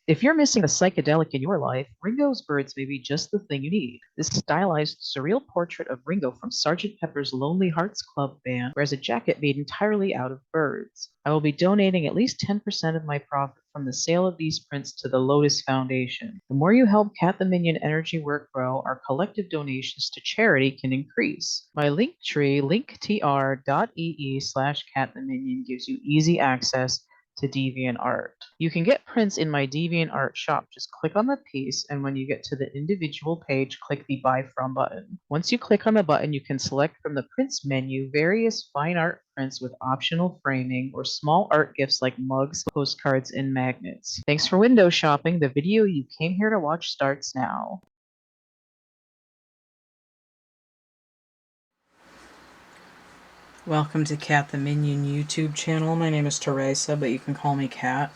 If you're missing a psychedelic in your life, Ringo's Birds may be just the thing you need. This stylized, surreal portrait of Ringo from Sgt. Pepper's Lonely Hearts Club Band wears a jacket made entirely out of birds. I will be donating at least 10% of my profit from the sale of these prints to the Lotus Foundation. The more you help CATtheMinion energy work grow, our collective donations to charity can increase. My link tree, linktr.ee/CATtheMinion, gives you easy access to DeviantArt. You can get prints in my DeviantArt shop. Just click on the piece, and when you get to the individual page, click the Buy From button. Once you click on the button, you can select from the prints menu various fine art prints with optional framing or small art gifts like mugs, postcards, and magnets. Thanks for window shopping. The video you came here to watch starts now. Welcome to CATtheMinion YouTube channel. My name is Teresa, but you can call me Cat.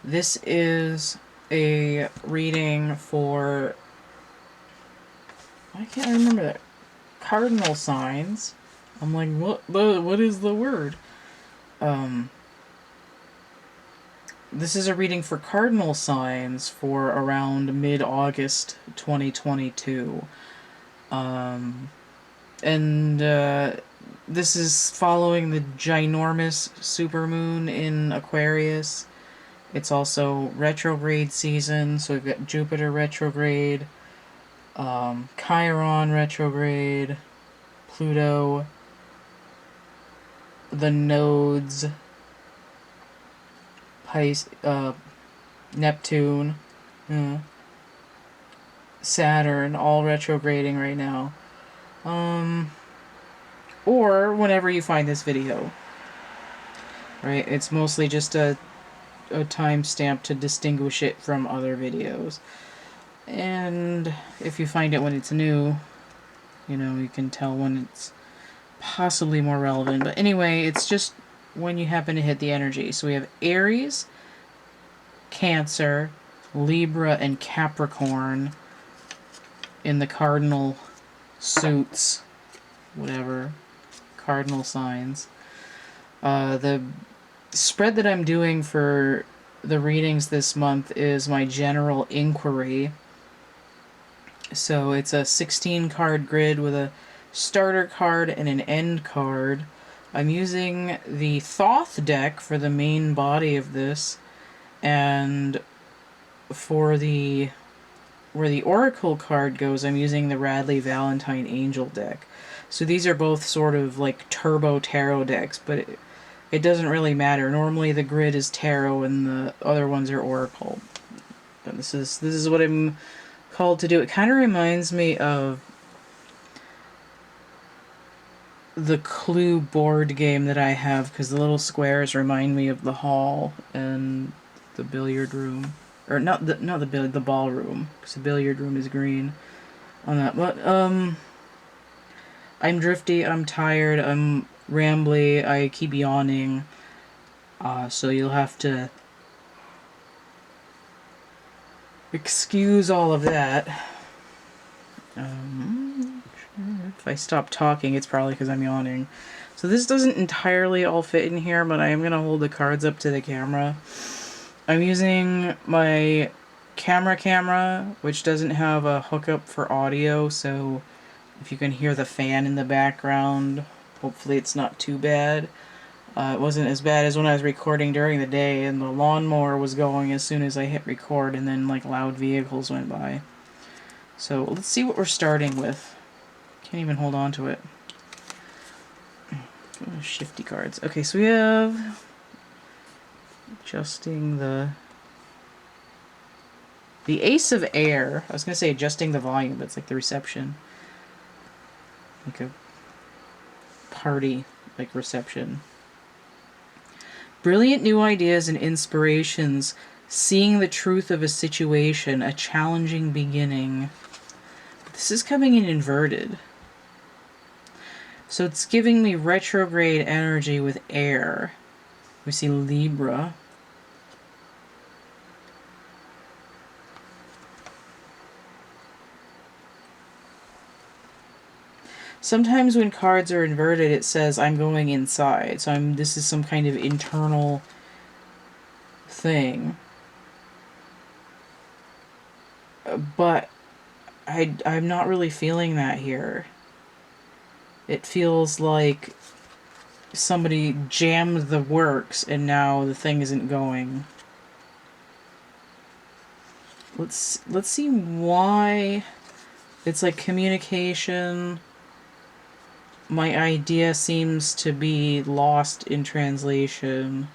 This is a reading for, I can't remember that, cardinal signs. I'm like, what is the word? This is a reading for cardinal signs for around mid-August 2022. This is following the ginormous supermoon in Aquarius. It's also retrograde season, so we've got Jupiter retrograde, Chiron retrograde, Pluto, the nodes, Neptune, Saturn, all retrograding right now. Or whenever you find this video. Right? It's mostly just a timestamp to distinguish it from other videos. And if you find it when it's new, you know, you can tell when it's possibly more relevant. But anyway, it's just when you happen to hit the energy. So we have Aries, Cancer, Libra, and Capricorn in the cardinal suits, whatever, cardinal signs. The spread that I'm doing for the readings this month is my general inquiry. So it's a 16 card grid with a starter card and an end card. I'm using the Thoth deck for the main body of this, and for where the Oracle card goes, I'm using the Radley Valentine Angel deck. So these are both sort of like turbo tarot decks, but it doesn't really matter. Normally the grid is tarot and the other ones are Oracle. But this is what I'm called to do. It kind of reminds me of the Clue board game that I have, because the little squares remind me of the hall and the billiard room. Or not the ballroom, because the billiard room is green on that. But I'm drifty, I'm tired, I'm rambly, I keep yawning. So you'll have to excuse all of that. If I stop talking, it's probably because I'm yawning. So this doesn't entirely all fit in here, but I am going to hold the cards up to the camera. I'm using my camera, which doesn't have a hookup for audio, so if you can hear the fan in the background, hopefully it's not too bad. It wasn't as bad as when I was recording during the day, and the lawnmower was going as soon as I hit record, and then like loud vehicles went by. So let's see what we're starting with. Can't even hold on to it. Oh, shifty cards. Okay, so we have adjusting the Ace of Air. I was going to say adjusting the volume, but it's like the reception. Like a party, like reception. Brilliant new ideas and inspirations. Seeing the truth of a situation. A challenging beginning. This is coming in inverted. So it's giving me retrograde energy with air. We see Libra. Sometimes when cards are inverted, it says I'm going inside. So this is some kind of internal thing. but I'm not really feeling that here. It feels like somebody jammed the works and now the thing isn't going. Let's see why. It's like communication. My idea seems to be lost in translation.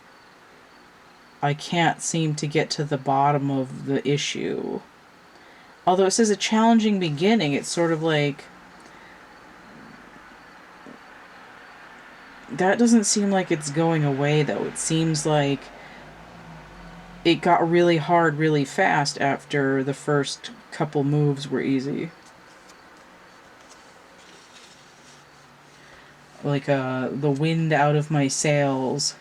I can't seem to get to the bottom of the issue. Although it says a challenging beginning, it's sort of like... That doesn't seem like it's going away, though. It seems like it got really hard really fast after the first couple moves were easy. Like, the wind out of my sails.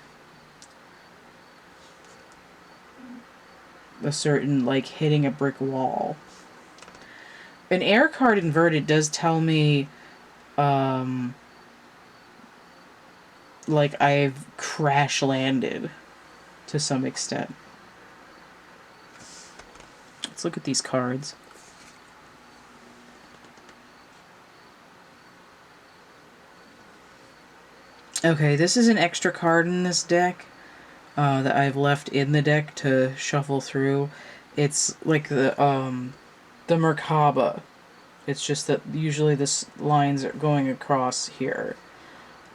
A certain, like, hitting a brick wall. An air card inverted does tell me, like, I've crash landed to some extent. Let's look at these cards. Okay, this is an extra card in this deck that I've left in the deck to shuffle through. It's like the Merkaba. It's just that usually this lines are going across here.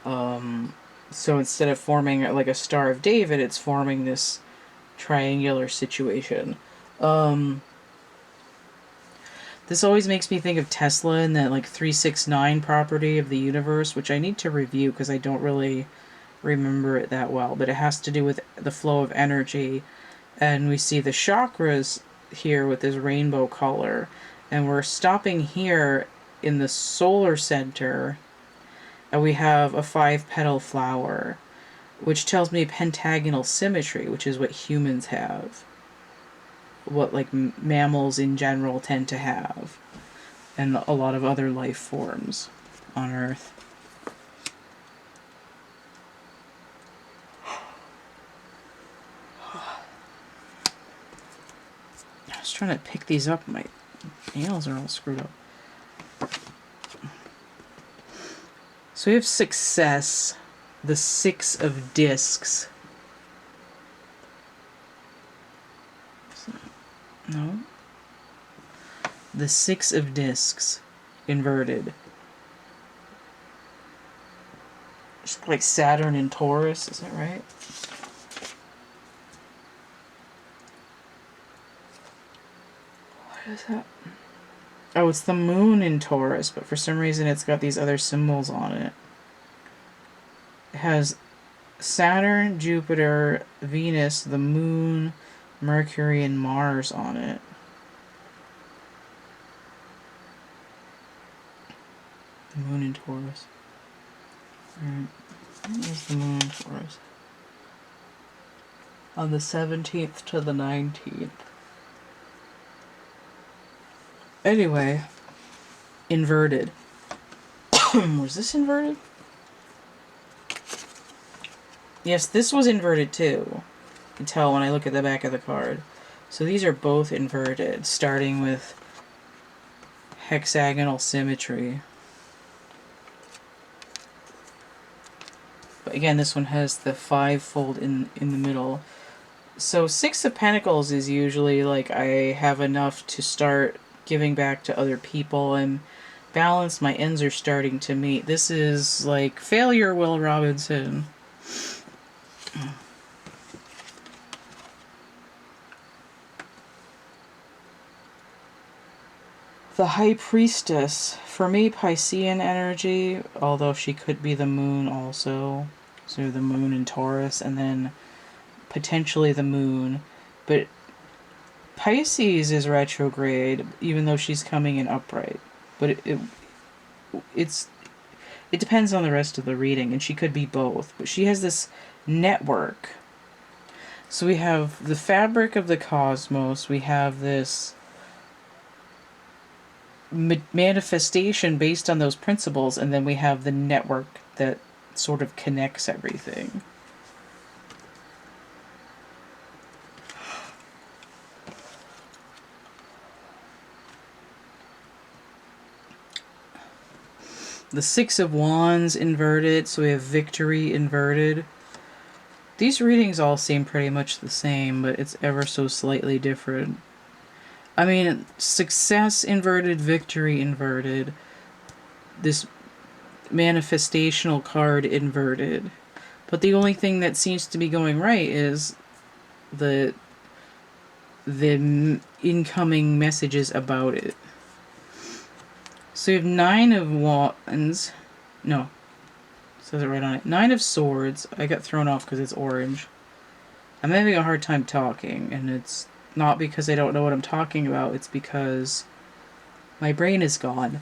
So instead of forming like a Star of David, it's forming this triangular situation. This always makes me think of Tesla and that like 369 property of the universe, which I need to review because I don't really remember it that well. But it has to do with the flow of energy. And we see the chakras here with this rainbow color. And we're stopping here in the solar center. And we have a 5-petal flower, which tells me pentagonal symmetry, which is what humans have. What like mammals in general tend to have, and a lot of other life forms on Earth. I was trying to pick these up, my nails are all screwed up. So we have success, the 6 of discs. No. The 6 of discs inverted. It's like Saturn and Taurus, is that right? What is that? Oh, it's the moon in Taurus, but for some reason it's got these other symbols on it. It has Saturn, Jupiter, Venus, the moon, Mercury, and Mars on it. The moon in Taurus. Alright. Where's the moon in Taurus? On the 17th to the 19th. Anyway. Inverted. Was this inverted? Yes, this was inverted too. You can tell when I look at the back of the card. So these are both inverted, starting with hexagonal symmetry. But again, this one has the 5-fold in the middle. So 6 of Pentacles is usually like I have enough to start giving back to other people and balance. My ends are starting to meet. This is like failure, Will Robinson. The High Priestess. For me, Piscean energy, although she could be the moon also. So the moon in Taurus, and then potentially the moon. But Pisces is retrograde, even though she's coming in upright. But it depends on the rest of the reading, and she could be both. But she has this network. So we have the fabric of the cosmos, we have this manifestation based on those principles, and then we have the network that sort of connects everything. The Six of Wands inverted, so we have Victory inverted. These readings all seem pretty much the same, but it's ever so slightly different. I mean, Success inverted, Victory inverted. This manifestational card inverted. But the only thing that seems to be going right is the incoming messages about it. So you have Nine of Wands. No. It says it right on it. Nine of Swords. I got thrown off because it's orange. I'm having a hard time talking, and it's not because I don't know what I'm talking about. It's because my brain is gone.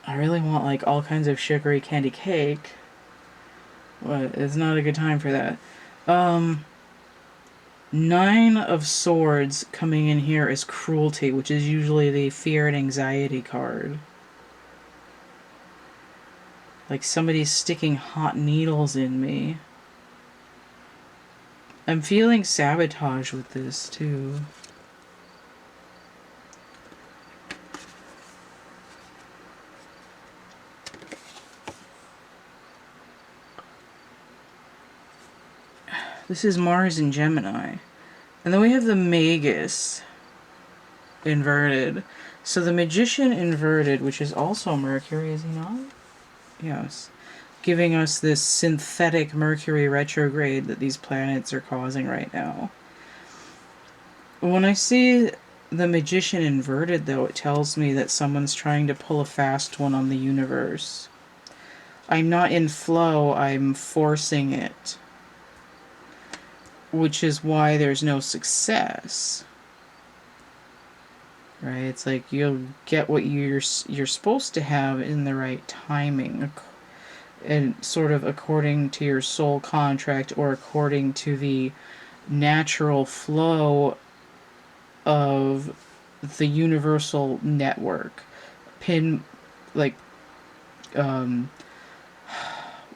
I really want, like, all kinds of sugary candy cake. But it's not a good time for that. Nine of Swords coming in here is Cruelty, which is usually the fear and anxiety card. Like somebody's sticking hot needles in me. I'm feeling sabotage with this, too. This is Mars in Gemini. And then we have the Magus inverted. So the Magician inverted, which is also Mercury, is he not? Yes. Giving us this synthetic Mercury retrograde that these planets are causing right now. When I see the Magician inverted, though, it tells me that someone's trying to pull a fast one on the universe. I'm not in flow, I'm forcing it. Which is why there's no success. Right? It's like you'll get what you're supposed to have in the right timing. And sort of according to your soul contract or according to the natural flow of the universal network.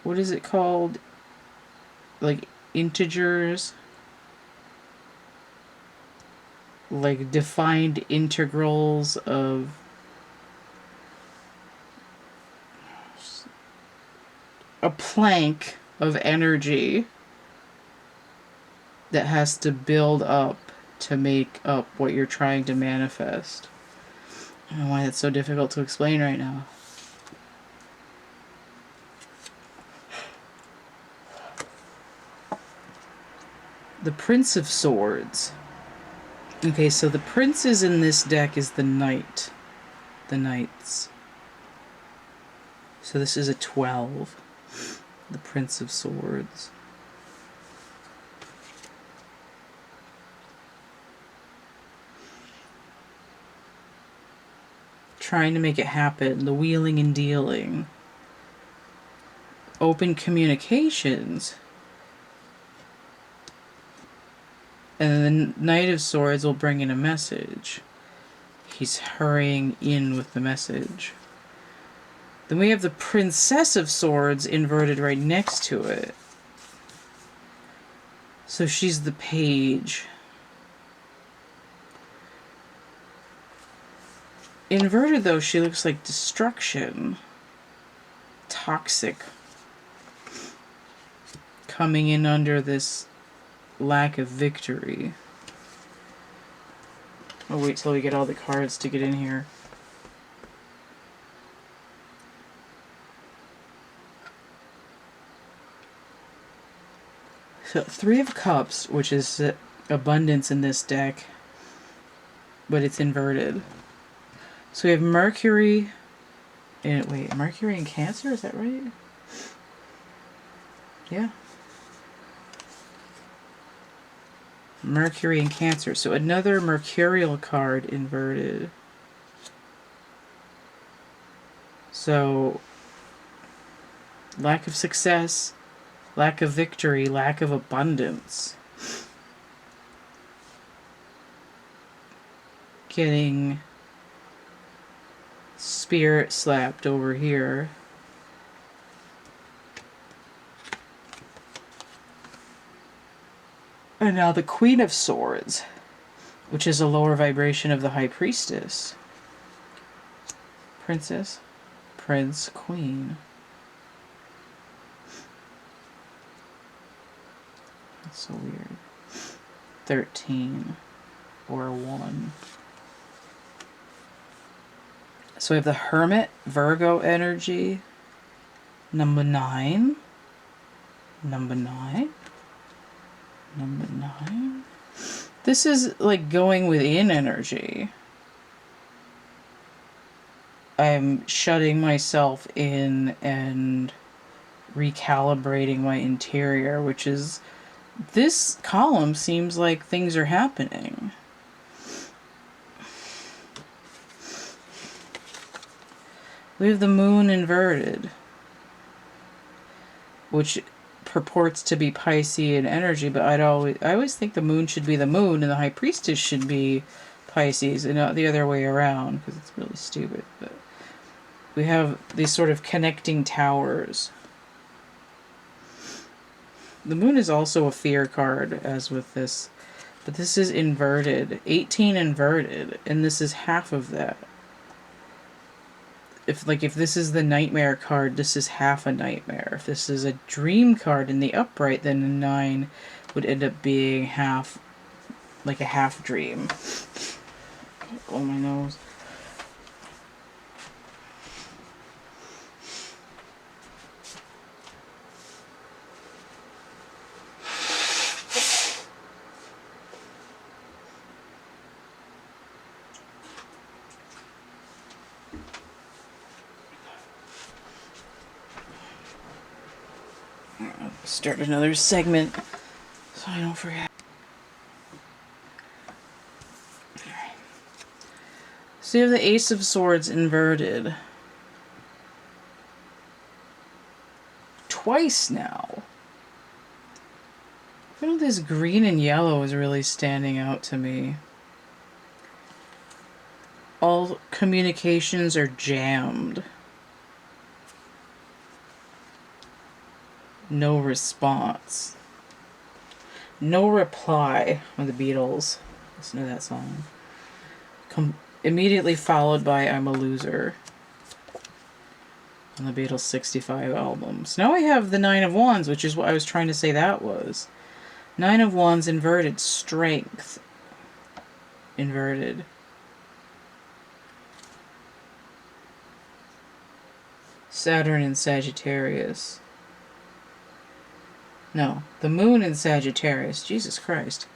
What is it called? Like integers? Like defined integrals of a plank of energy that has to build up to make up what you're trying to manifest. I don't know why that's so difficult to explain right now. The Prince of Swords. Okay, so the princes in this deck is the Knight. The Knights. So this is a 12. The Prince of Swords. Trying to make it happen. The wheeling and dealing. Open communications. And then the Knight of Swords will bring in a message. He's hurrying in with the message. Then we have the Princess of Swords inverted right next to it. So she's the page. Inverted, though, she looks like destruction. Toxic. Coming in under this lack of victory. I'll wait till we get all the cards to get in here. So, Three of Cups, which is abundance in this deck, but it's inverted. So we have Mercury, and Mercury in Cancer, is that right? Yeah. Mercury in Cancer, so another Mercurial card inverted. So, lack of success, lack of victory, lack of abundance. Getting spirit slapped over here. And now the Queen of Swords. which is a lower vibration of the High Priestess. Princess, Prince, Queen. That's so weird. 13 or 1. So we have the Hermit, Virgo energy. Number 9. Number 9. Number 9. This is like going within energy. I'm shutting myself in and recalibrating my interior, which is... This column seems like things are happening. We have the moon inverted, which purports to be Piscean energy, but I always think the moon should be the moon and the High Priestess should be Pisces and not the other way around, because it's really stupid. But we have these sort of connecting towers. The moon is also a fear card, as with this, but this is inverted. 18 inverted, and this is half of that. If this is the nightmare card, this is half a nightmare. If this is a dream card in the upright, then a 9 would end up being half, like a half dream. Oh, my nose. Start another segment so I don't forget. So you have the Ace of Swords inverted. Twice now. I feel this green and yellow is really standing out to me. All communications are jammed. No response. No reply on the Beatles. Listen to that song. Immediately followed by I'm a Loser on the Beatles 65 albums. Now I have the 9 of Wands, which is what I was trying to say that was. 9 of Wands inverted. Strength inverted. Saturn in Sagittarius. No, the moon in Sagittarius. Jesus Christ.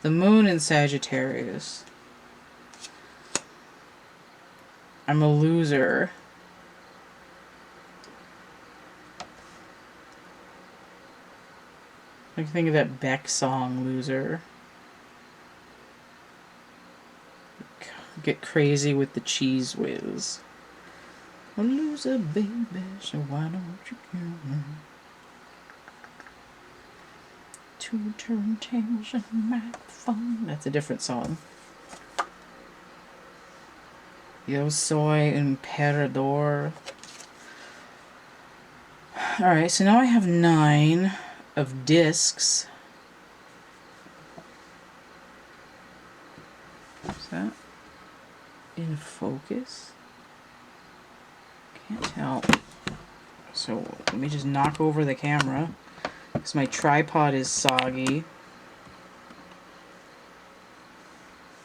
The moon in Sagittarius. I'm a loser. I can think of that Beck song, Loser. Get crazy with the cheese whiz. A loser, baby, so why don't you come? Two turntables and a microphone. That's a different song. Yo Soy Emperador. Alright, so now I have 9 of discs. Is that in focus? Can't tell. So let me just knock over the camera, because my tripod is soggy.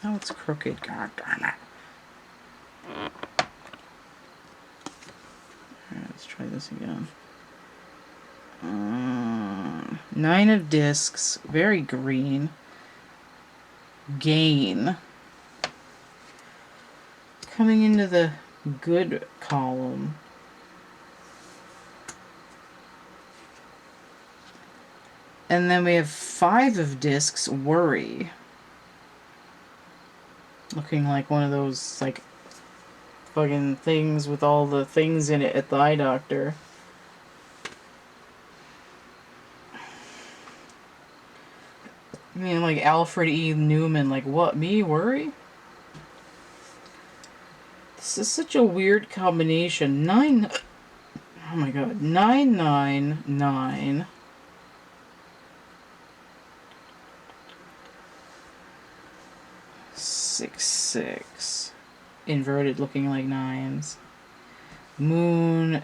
Oh, it's crooked. God damn it. Alright, let's try this again. 9 of discs. Very green. Gain. Coming into the good column. And then we have 5 of discs. Worry. Looking like one of those, like, fucking things with all the things in it at the eye doctor. I mean, like Alfred E. Newman, like, what, me, worry? This is such a weird combination. 9, oh my god, 999. 6, 6. Inverted looking like 9s. Moon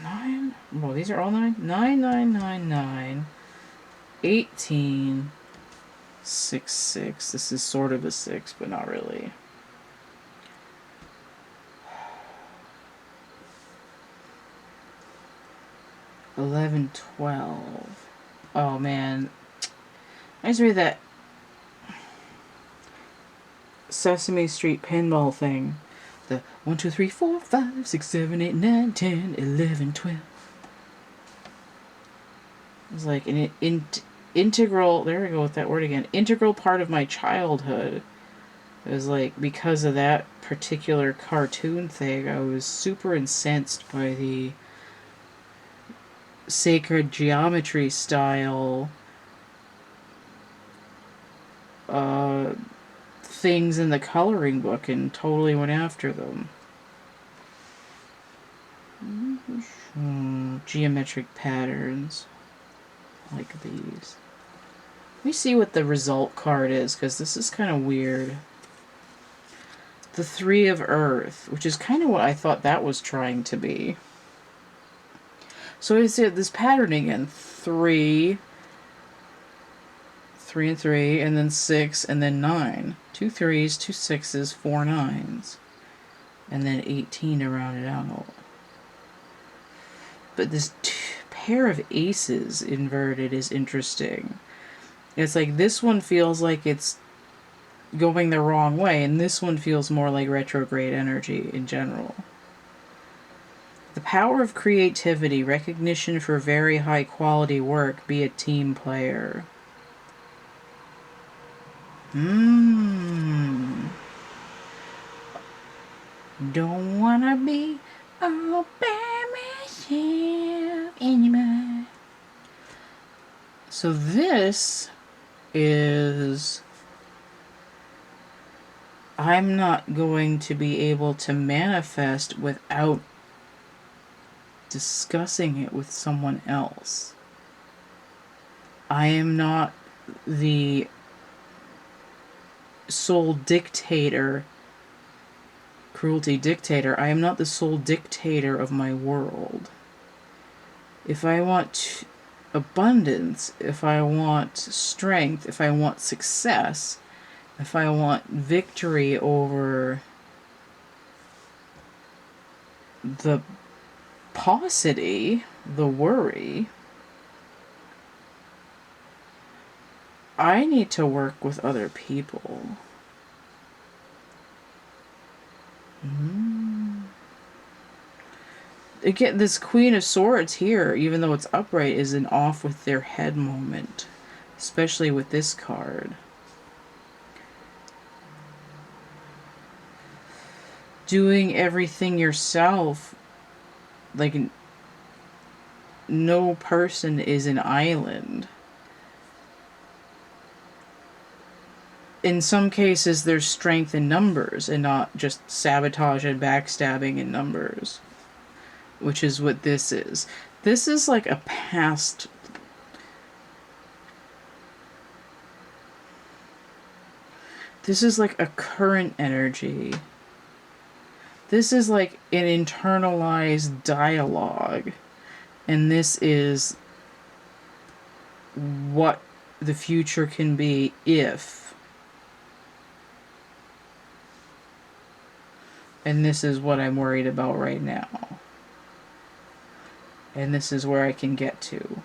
9? Well, these are all 9? 9, 9, 9, 9. 18. 6, 6. This is sort of a 6, but not really. 11, 12. Oh man. I just read that Sesame Street pinball thing. The 1, 2, 3, 4, 5, 6, 7, 8, 9, 10, 11, 12. It was like an integral, there we go with that word again, integral part of my childhood. It was like, because of that particular cartoon thing, I was super incensed by the sacred geometry style things in the coloring book and totally went after them. Geometric patterns like these. Let me see what the result card is, because this is kind of weird. The 3 of Earth, which is kind of what I thought that was trying to be. So I said this pattern again. 3, 3 and 3, and then 6, and then 9. 2 3s, 2 6s, 4 9s. And then 18 to round it out. But this pair of aces inverted is interesting. It's like this one feels like it's going the wrong way, and this one feels more like retrograde energy in general. The power of creativity, recognition for very high quality work, be a team player. Don't wanna be all by myself anymore. So this is, I'm not going to be able to manifest without discussing it with someone else. I am not the sole dictator, cruelty dictator. I am not the sole dictator of my world. If I want abundance, if I want strength, if I want success, if I want victory over the paucity, the worry, I need to work with other people. Again, this Queen of Swords here, even though it's upright, is an off with their head moment, especially with this card. Doing everything yourself, like no person is an island. In some cases, there's strength in numbers and not just sabotage and backstabbing in numbers, which is what this is. This is like a past. This is like a current energy. This is like an internalized dialogue. And this is what the future can be if. And this is what I'm worried about right now. And this is where I can get to.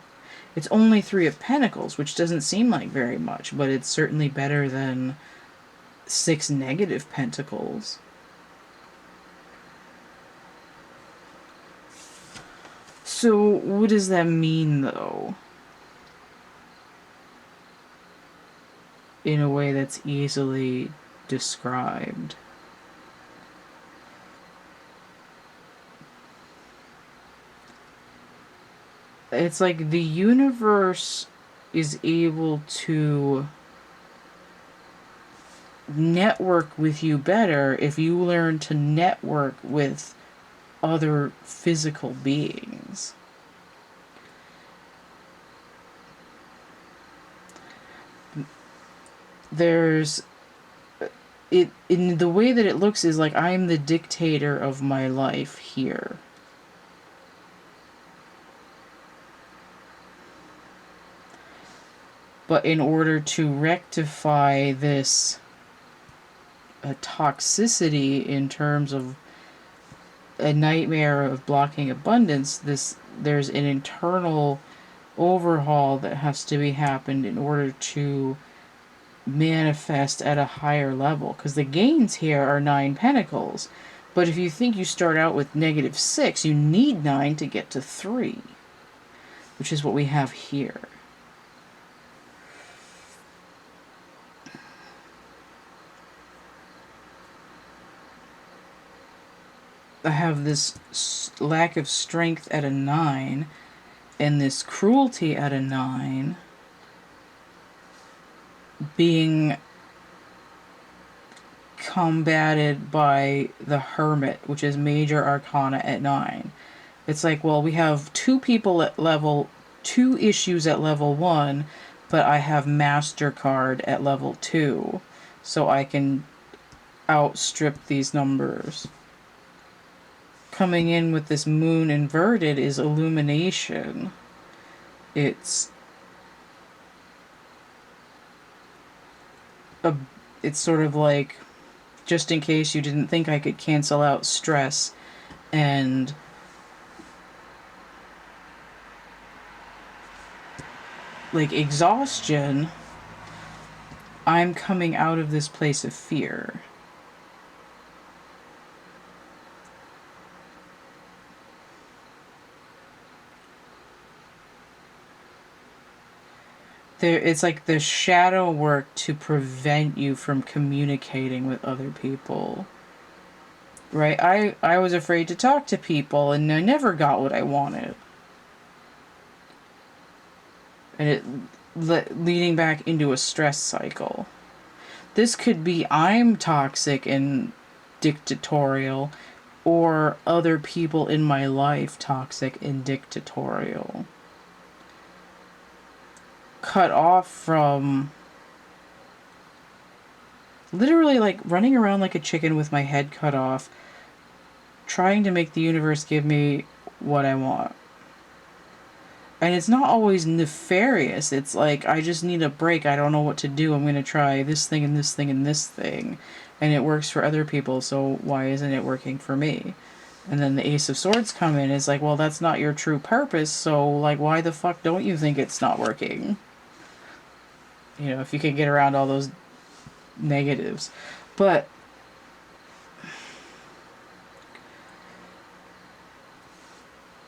It's only 3 of Pentacles, which doesn't seem like very much, but it's certainly better than 6 negative Pentacles. So what does that mean, though? In a way that's easily described. It's like the universe is able to network with you better if you learn to network with other physical beings. There's in the way that it looks is like I'm the dictator of my life here. But in order to rectify this toxicity in terms of a nightmare of blocking abundance, there's an internal overhaul that has to be happened in order to manifest at a higher level. Because the gains here are 9 pentacles. But if you think you start out with -6, you need 9 to get to 3. Which is what we have here. I have this lack of strength at a 9, and this cruelty at a 9 being combated by the Hermit, which is major arcana at 9. It's like, well, we have 2 people at level 2 issues at level 1, but I have MasterCard at level 2, so I can outstrip these numbers. Coming in with this moon inverted is illumination. It's sort of like, just in case you didn't think I could cancel out stress and like exhaustion, I'm coming out of this place of fear. It's like the shadow work to prevent you from communicating with other people. Right? I was afraid to talk to people, and I never got what I wanted. And it leading back into a stress cycle. This could be I'm toxic and dictatorial, or other people in my life toxic and dictatorial. Cut off from literally like running around like a chicken with my head cut off, trying to make the universe give me what I want. And it's not always nefarious. It's like, I just need a break. I don't know what to do. I'm going to try this thing and this thing and this thing. And it works for other people, so why isn't it working for me? And then the Ace of Swords come in. It's like, well, that's not your true purpose, so like, why the fuck don't you think it's not working? You know, if you can get around all those negatives. But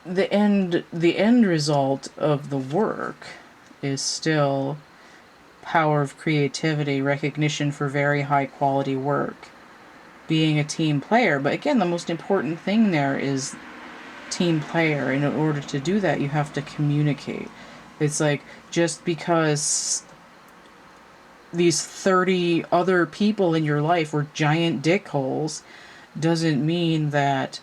the end result of the work is still power of creativity, recognition for very high quality work, being a team player. But again, the most important thing there is team player. And in order to do that, you have to communicate. It's like, just because these 30 other people in your life were giant dickholes doesn't mean that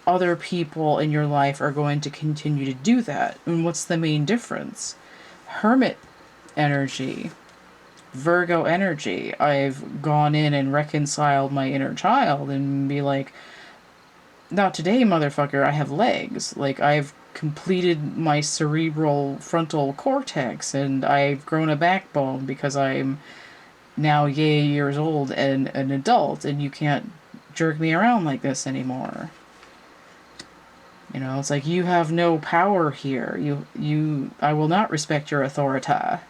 other people in your life are going to continue to do that. And what's the main difference? Hermit energy, Virgo energy. I've gone in and reconciled my inner child and be like, not today, motherfucker, I have legs. Like, I've completed my cerebral frontal cortex and I've grown a backbone because I'm now years old and an adult, and you can't jerk me around like this anymore. You know, it's like, you have no power here. I will not respect your authority.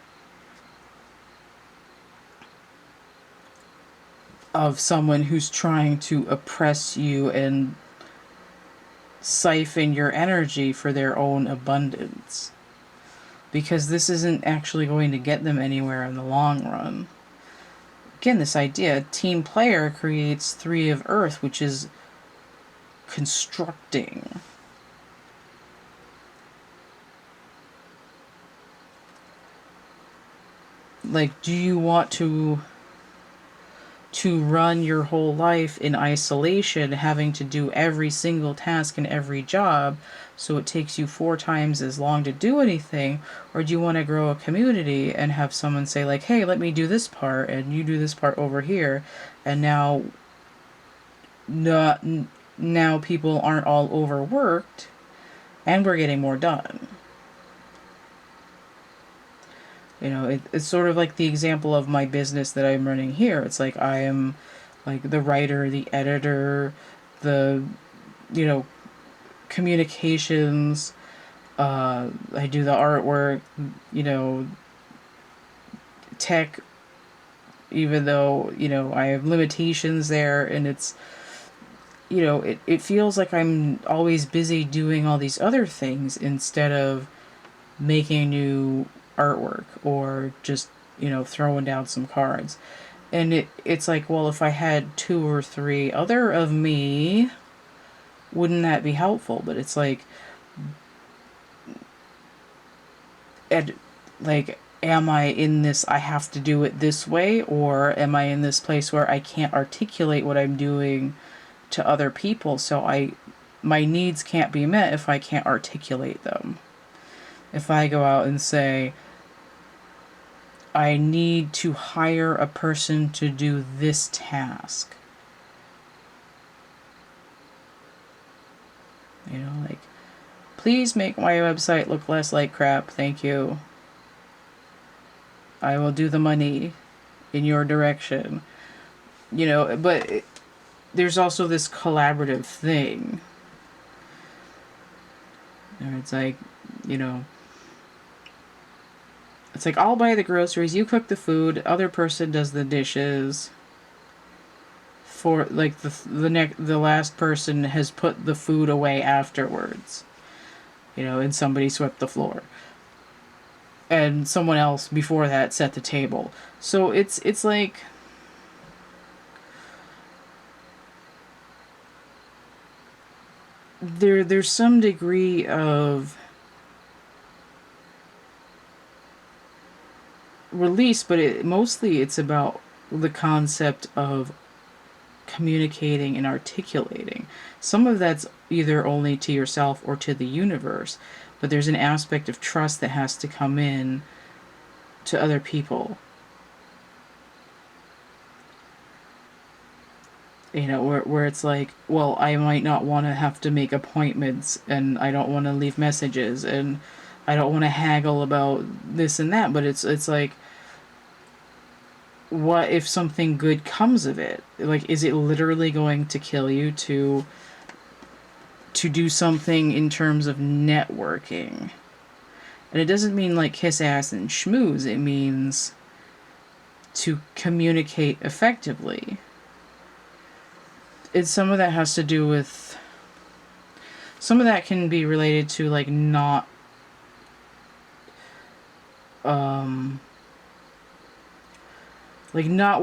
Of someone who's trying to oppress you and siphon your energy for their own abundance. Because this isn't actually going to get them anywhere in the long run. Again, this idea, team player creates 3 of Earth, which is constructing. Like, do you want to to run your whole life in isolation, having to do every single task and every job, so it takes you 4 times as long to do anything? Or do you want to grow a community and have someone say like, hey, let me do this part and you do this part over here, and now people aren't all overworked and we're getting more done? You know, it's sort of like the example of my business that I'm running here. It's like I am like the writer, the editor, the, you know, communications, I do the artwork, you know, tech, even though, you know, I have limitations there, and it's, you know, it feels like I'm always busy doing all these other things instead of making new artwork or just, you know, throwing down some cards. And it's like, well, if I had 2 or 3 other of me, wouldn't that be helpful? But it's like, am I in this, I have to do it this way, or am I in this place where I can't articulate what I'm doing to other people, so my needs can't be met if I can't articulate them? If I go out and say, I need to hire a person to do this task, you know, like, please make my website look less like crap, thank you. I will do the money in your direction. You know, but there's also this collaborative thing. And it's like, you know, it's like, I'll buy the groceries, you cook the food, other person does the dishes. For like the last person has put the food away afterwards. You know, and somebody swept the floor. And someone else before that set the table. So it's like, there's some degree of release, but mostly it's about the concept of communicating and articulating. Some of that's either only to yourself or to the universe, but there's an aspect of trust that has to come in to other people. You know, where it's like, well, I might not want to have to make appointments, and I don't want to leave messages, and I don't want to haggle about this and that, but it's like, what if something good comes of it? Like, is it literally going to kill you to do something in terms of networking? And it doesn't mean like kiss ass and schmooze, it means to communicate effectively. Some of that has to do with, some of that can be related to like not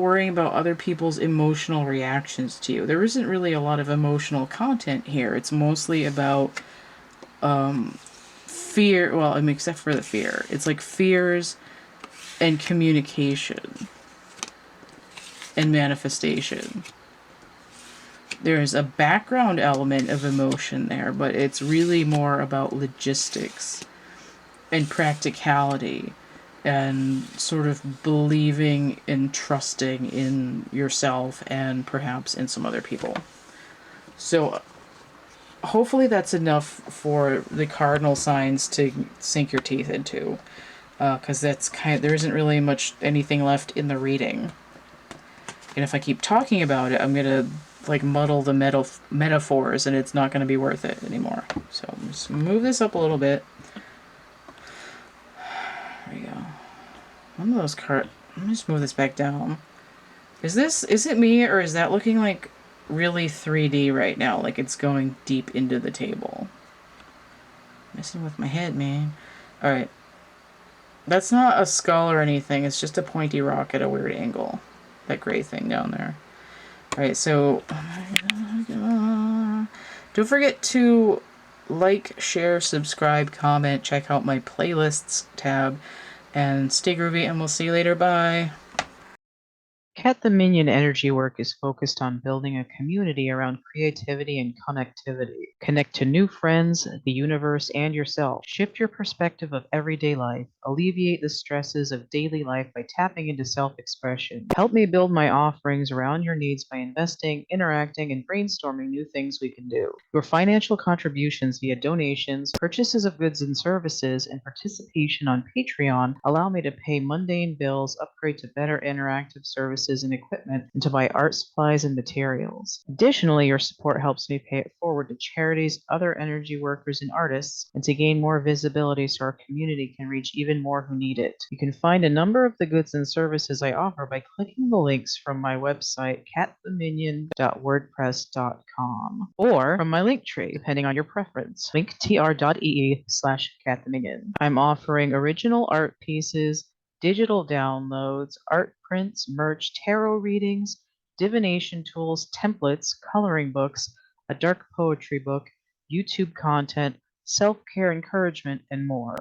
worrying about other people's emotional reactions to you. There isn't really a lot of emotional content here. It's mostly about fear. Well, I mean, except for the fear. It's like fears and communication and manifestation. There's a background element of emotion there, but it's really more about logistics and practicality and sort of believing and trusting in yourself and perhaps in some other people. So hopefully that's enough for the cardinal signs to sink your teeth into, because that's there isn't really much anything left in the reading. And if I keep talking about it, I'm gonna like muddle the metaphors, and it's not gonna be worth it anymore. So just move this up a little bit. There we go. One of those cards. Let me just move this back down. Is it me, or is that looking like really 3D right now? Like it's going deep into the table. Messing with my head, man. Alright. That's not a skull or anything. It's just a pointy rock at a weird angle. That gray thing down there. Alright, so don't forget to like, share, subscribe, comment, check out my playlists tab, and stay groovy, and we'll see you later. Bye. CATtheMinion energy work is focused on building a community around creativity and connectivity. Connect to new friends, the universe, and yourself. Shift your perspective of everyday life. Alleviate the stresses of daily life by tapping into self-expression. Help me build my offerings around your needs by investing, interacting, and brainstorming new things we can do. Your financial contributions via donations, purchases of goods and services, and participation on Patreon allow me to pay mundane bills, upgrade to better interactive services and equipment, and to buy art supplies and materials. Additionally, your support helps me pay it forward to charities, other energy workers, and artists, and to gain more visibility so our community can reach even more who need it. You can find a number of the goods and services I offer by clicking the links from my website, cattheminion.wordpress.com, or from my link tree, depending on your preference, linktr.ee/cattheminion. I'm offering original art pieces, digital downloads, art prints, merch, tarot readings, divination tools, templates, coloring books, a dark poetry book, YouTube content, self-care encouragement, and more.